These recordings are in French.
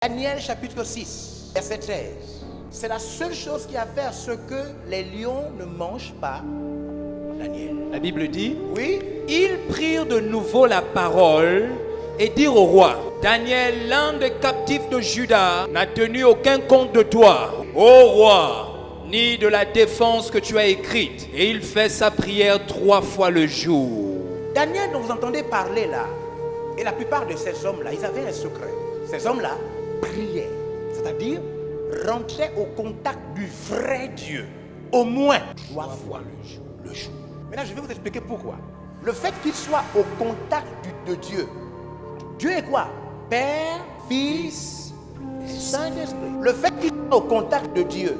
Daniel chapitre 6, verset 13. C'est la seule chose qui a fait à ce que les lions ne mangent pas Daniel. La Bible dit, Oui, ils prirent de nouveau la parole et dirent au roi, Daniel, l'un des captifs de Juda, n'a tenu aucun compte de toi, ô roi, ni de la défense que tu as écrite. Et il fait sa prière 3 fois le jour. Daniel dont vous entendez parler là, et la plupart de ces hommes-là, ils avaient un secret. Ces hommes-là priaient, c'est-à-dire rentraient au contact du vrai Dieu, au moins 3 fois le jour. Maintenant, je vais vous expliquer pourquoi. Le fait qu'ils soient au contact de Dieu, Dieu est quoi? Père, Fils et Saint-Esprit. Le fait qu'ils soient au contact de Dieu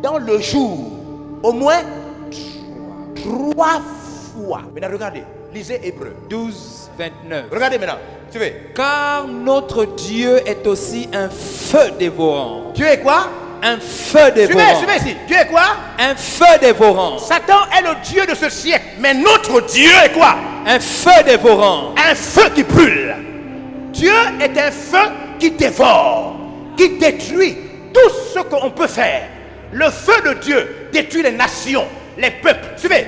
dans le jour, au moins 3 fois. Maintenant, regardez, lisez Hébreu 12, 29. Regardez maintenant, suivez. Car notre Dieu est aussi un feu dévorant. Dieu est quoi? Un feu dévorant. Suivez ici. Dieu est quoi? Un feu dévorant. Satan est le Dieu de ce siècle. Mais notre Dieu est quoi? Un feu dévorant. Un feu qui brûle. Dieu est un feu qui dévore, qui détruit tout ce qu'on peut faire. Le feu de Dieu détruit les nations, les peuples. Suivez.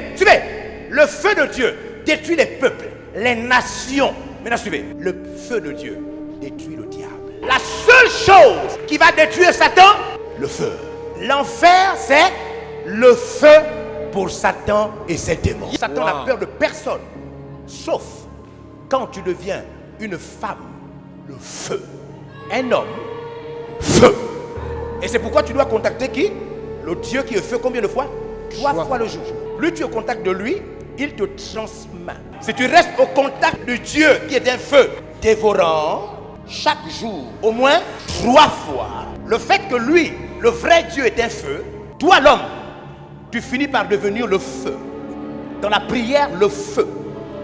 Le feu de Dieu détruit les peuples, les nations. Maintenant suivez. Le feu de Dieu détruit le diable. La seule chose qui va détruire Satan, le feu. L'enfer, c'est le feu pour Satan et ses démons. Satan n'a peur de personne, sauf quand tu deviens une femme, le feu. Un homme, feu. Et c'est pourquoi tu dois contacter qui? Le Dieu qui est feu combien de fois? 3 fois le jour. Plus tu es au contact de lui, il te transmet. Si tu restes au contact de Dieu qui est un feu dévorant, chaque jour, au moins 3 fois, le fait que lui, le vrai Dieu est un feu, toi l'homme, tu finis par devenir le feu. Dans la prière, le feu.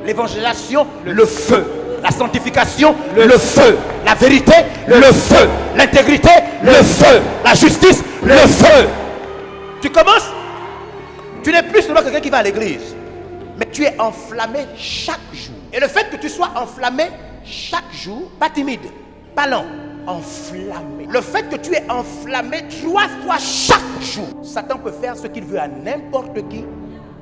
L'évangélisation, le feu. La sanctification, le feu. La vérité, le feu. L'intégrité, le feu. La justice, le feu. Tu commences, tu n'es plus seulement quelqu'un qui va à l'église, mais tu es enflammé chaque jour. Et le fait que tu sois enflammé chaque jour, pas timide, pas lent, enflammé. Le fait que tu es enflammé 3 fois chaque jour, Satan peut faire ce qu'il veut à n'importe qui,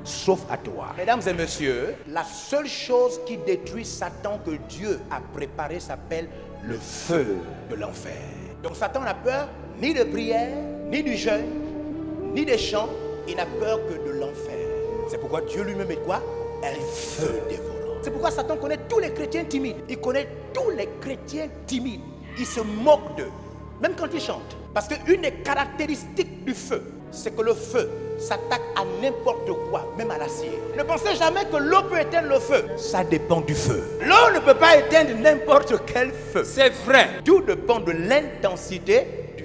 sauf à toi. Mesdames et messieurs, la seule chose qui détruit Satan que Dieu a préparé s'appelle le feu de l'enfer. Donc Satan n'a peur ni de prière, ni du jeûne, ni des chants. Il n'a peur que de l'enfer. C'est pourquoi Dieu lui-même est quoi? Un feu dévorant. C'est pourquoi Satan connaît tous les chrétiens timides. Il connaît tous les chrétiens timides. Il se moque d'eux, même quand ils chantent. Parce qu'une des caractéristiques du feu, c'est que le feu s'attaque à n'importe quoi, même à l'acier. Ne pensez jamais que l'eau peut éteindre le feu. Ça dépend du feu. L'eau ne peut pas éteindre n'importe quel feu. C'est vrai. Tout dépend de l'intensité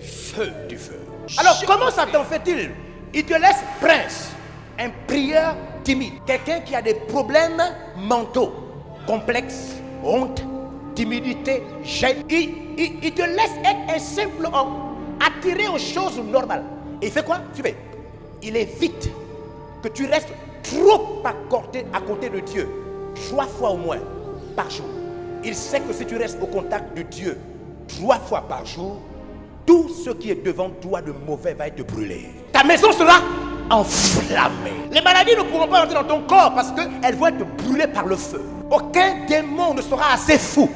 du feu. Alors comment Satan fait-il? Il te laisse prince, un prieur timide, quelqu'un qui a des problèmes mentaux, complexes, honte, timidité, gêne. Il te laisse être un simple homme, attiré aux choses normales. Et il fait quoi? Tu fais. Il évite que tu restes trop à côté de Dieu, 3 fois au moins par jour. Il sait que si tu restes au contact de Dieu 3 fois par jour, tout ce qui est devant toi de mauvais va être brûlé. Ta maison sera enflammée. Les maladies ne pourront pas entrer dans ton corps parce qu'elles vont être brûlées par le feu. Aucun démon ne sera assez fou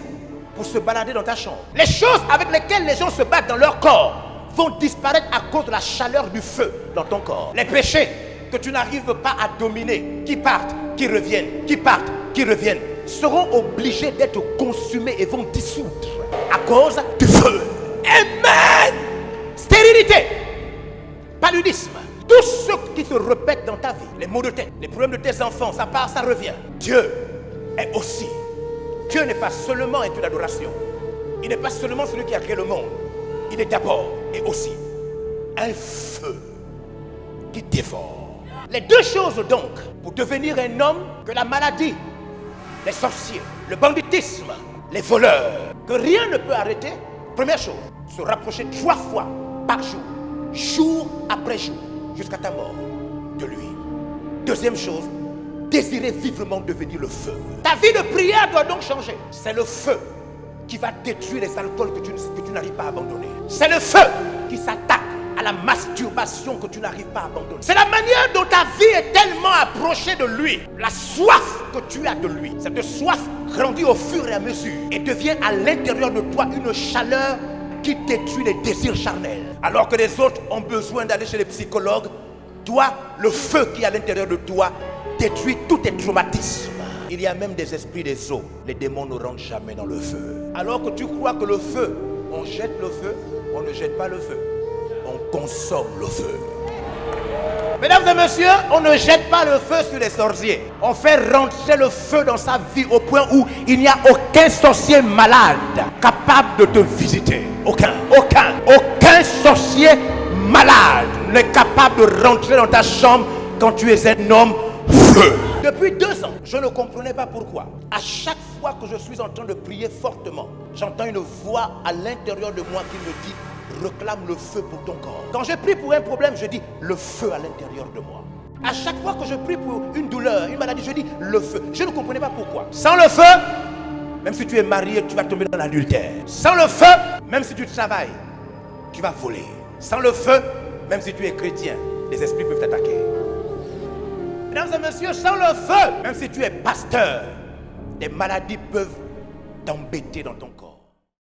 pour se balader dans ta chambre. Les choses avec lesquelles les gens se battent dans leur corps vont disparaître à cause de la chaleur du feu dans ton corps. Les péchés que tu n'arrives pas à dominer, qui partent, qui reviennent, qui partent, qui reviennent, seront obligés d'être consumés et vont dissoudre à cause du feu. Amen. Stérilité, paludisme, tout ce qui se répète dans ta vie, les maux de tête, les problèmes de tes enfants, ça part, ça revient. Dieu est aussi. Dieu n'est pas seulement un Dieu d'adoration. Il n'est pas seulement celui qui a créé le monde. Il est d'abord et aussi un feu qui dévore. Les 2 choses donc pour devenir un homme que la maladie, les sorciers, le banditisme, les voleurs, que rien ne peut arrêter. Première chose, se rapprocher 3 fois par jour, jour après jour, jusqu'à ta mort de lui. Deuxième chose, désirer vivement devenir le feu. Ta vie de prière doit donc changer. C'est le feu qui va détruire les alcools que tu n'arrives pas à abandonner. C'est le feu qui s'attaque à la masturbation que tu n'arrives pas à abandonner. C'est la manière dont ta vie est tellement approchée de lui. La soif que tu as de lui. Cette soif grandit au fur et à mesure et devient à l'intérieur de toi une chaleur qui détruit les désirs charnels. Alors que les autres ont besoin d'aller chez les psychologues, toi, le feu qui est à l'intérieur de toi détruit tous tes traumatismes. Il y a même des esprits des eaux. Les démons ne rentrent jamais dans le feu. Alors que tu crois que le feu, on jette le feu, on ne jette pas le feu. On consomme le feu. Mesdames et messieurs, on ne jette pas le feu sur les sorciers. On fait rentrer le feu dans sa vie au point où il n'y a aucun sorcier malade capable de te visiter. Aucun sorcier malade n'est capable de rentrer dans ta chambre quand tu es un homme feu. Depuis 2 ans, je ne comprenais pas pourquoi. À chaque fois que je suis en train de prier fortement, j'entends une voix à l'intérieur de moi qui me dit: réclame le feu pour ton corps. Quand je prie pour un problème, je dis le feu à l'intérieur de moi. À chaque fois que je prie pour une douleur, une maladie, je dis le feu. Je ne comprenais pas pourquoi. Sans le feu, même si tu es marié, tu vas tomber dans l'adultère. Sans le feu, même si tu travailles, tu vas voler. Sans le feu, même si tu es chrétien, les esprits peuvent t'attaquer. Mesdames et messieurs, sans le feu, même si tu es pasteur, des maladies peuvent t'embêter dans ton corps.